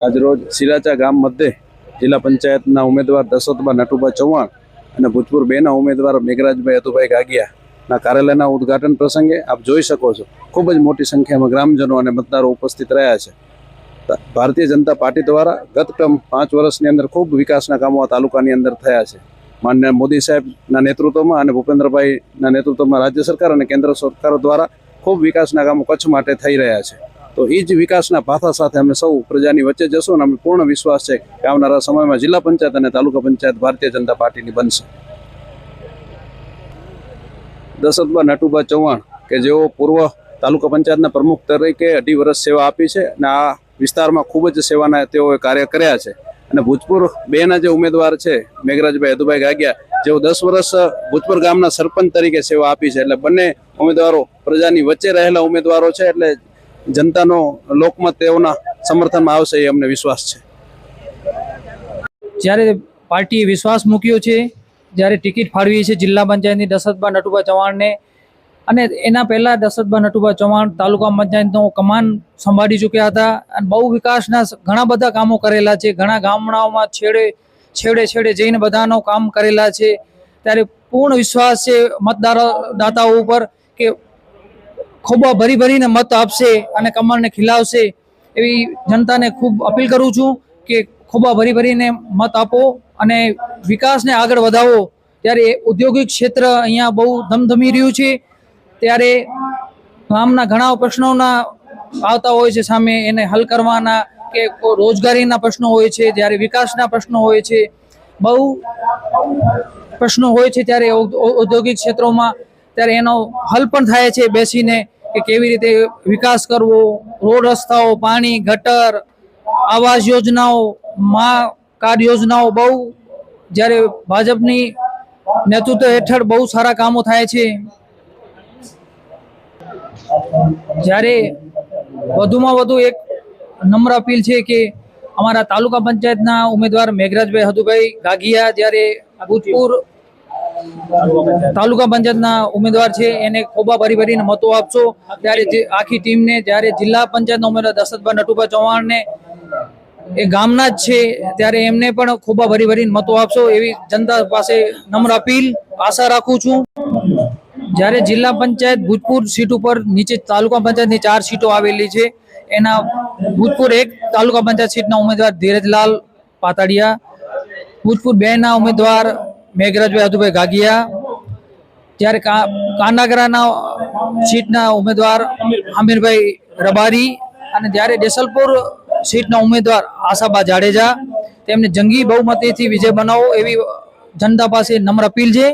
આજરોજ સિરાચા ગામ મધ્યે જિલ્લા પંચાયતના ઉમેદવાર દશરથબા નટુભા ચૌહાણ અને ભૂતપૂર્વ બેના ઉમેદવાર મેઘરાજભાઈ યદુભાઈ ગાગિયાના કાર્યાલયના ઉદ્ઘાટન પ્રસંગે આપ જોઈ શકો છો ખૂબ જ મોટી સંખ્યામાં ગ્રામજનો અને મતદારો ઉપસ્થિત રહ્યા છે. ભારતીય જનતા પાર્ટી દ્વારા ગત 5 વર્ષની અંદર ખૂબ વિકાસના કામો આ તાલુકાની અંદર થયા છે. માનનીય મોદી સાહેબના નેતૃત્વમાં અને ભૂપેન્દ્રભાઈના નેતૃત્વમાં રાજ્ય સરકાર અને કેન્દ્ર સરકાર દ્વારા ખૂબ વિકાસના કામો કચ્છ માટે થઈ રહ્યા છે. તો એ જ વિકાસના પાથા સાથે અમે સૌ પ્રજાની વચ્ચે જશું અને અમે પૂર્ણ વિશ્વાસ છે કે આવનારા સમયમાં જિલ્લા પંચાયત અને તાલુકા પંચાયત ભારતીય જનતા પાર્ટીની બનશે. દશરથબા નટુભા ચૌહાણ કે જેઓ પૂર્વ તાલુકા પંચાયતના પ્રમુખ તરીકે 2.5 વર્ષ સેવા આપી છે અને આ વિસ્તારમાં ખૂબ જ સેવાના તેઓએ કાર્ય કર્યા છે. અને ભૂતપૂર્વ બેના જે ઉમેદવાર છે મેઘરાજભાઈ યદુભાઈ ગાગિયા, જેઓ 10 વર્ષ ભૂતપૂર્વ ગામના સરપંચ તરીકે સેવા આપી છે. એટલે બંને ઉમેદવારો પ્રજાની વચ્ચે રહેલા ઉમેદવારો છે. એટલે જનતાનો લોકમત તેઓના સમર્થનમાં આવશે એ અમને વિશ્વાસ છે. જ્યારે પાર્ટીએ વિશ્વાસ મૂક્યો છે, જ્યારે ટિકિટ ફાળવી છે જિલ્લા પંચાયતની દશરથબા નટુભા ચૌહાણને, અને એના પહેલાં દશરથબા નટુભા ચૌહાણ તાલુકા પંચાયતનો કમાન સંભાળી ચૂક્યા હતા અને બહુ વિકાસના ઘણા બધા કામો કરેલા છે. ઘણા ગામડાઓમાં છેડે જઈને બધાનો કામ કરેલા છે. ત્યારે પૂર્ણ વિશ્વાસ છે મતદાતાઓ ઉપર કે ખૂબ ભરીને મત આપશે અને કમળને ખીલાવશે. એવી જનતાને ખૂબ અપીલ કરું છું કે ખૂબ ભરીને મત આપો અને વિકાસને આગળ વધાવો. ત્યારે ઔદ્યોગિક ક્ષેત્ર અહીંયા બહુ ધમધમી રહ્યું છે. ત્યારે ગામના ઘણા પ્રશ્નોના આવતા હોય છે સામે, એને હલ કરવાના કે રોજગારીના પ્રશ્નો હોય છે, જ્યારે વિકાસના પ્રશ્નો હોય છે, બહુ પ્રશ્નો હોય છે. ત્યારે ઔદ્યોગિક ક્ષેત્રોમાં ત્યારે એનો હલ પણ થાય છે બેસીને કે કેવી રીતે વિકાસ કરવો, રોડ રસ્તાઓ, પાણી, ગટર, આવાસ યોજનાઓ, મા કાર્ડ યોજનાઓ, બહુ જ્યારે ભાજપની નેતૃત્વ હેઠળ બહુ સારા કામો થાય છે. જ્યારે વધુમાં વધુ એક નમ્ર અપીલ છે કે અમારા તાલુકા પંચાયતના ઉમેદવાર મેઘરાજભાઈ યદુભાઈ ગાગિયા જ્યારે ભૂતપૂર્વ તાલુકા પંચાયતના ઉમેદવાર છે, એને ખોબા ભરીને મતો આપશો. ત્યારે આખી ટીમને, જ્યારે જિલ્લા પંચાયતના ઉમેદવાર દશરથબા નટુભા ચૌહાણને એ ગામના જ છે, ત્યારે એમને પણ ખોબા ભરીને મતો આપશો એવી જનતા પાસે નમ્ર અપીલ આશા રાખું છું. જ્યારે જિલ્લા પંચાયત ભૂતપૂર્વ સીટ ઉપર નીચે તાલુકા પંચાયતની 4 સીટો આવેલી છે, એના ભૂતપૂર્વ 1 તાલુકા પંચાયત સીટના ઉમેદવાર ધીરજલાલ પાતાડિયા, ભૂતપૂર્વ 2ના ઉમેદવાર મેઘરાજભાઈ યદુભાઈ ગાગિયા, જ્યારે કાનાગરાના સીટના ઉમેદવાર આમિરભાઈ રબારી, અને જ્યારે દેસલપુર સીટના ઉમેદવાર આશાબા જાડેજા, તેમને જંગી બહુમતીથી વિજય બનાવો એવી જનતા પાસે નમ્ર અપીલ છે.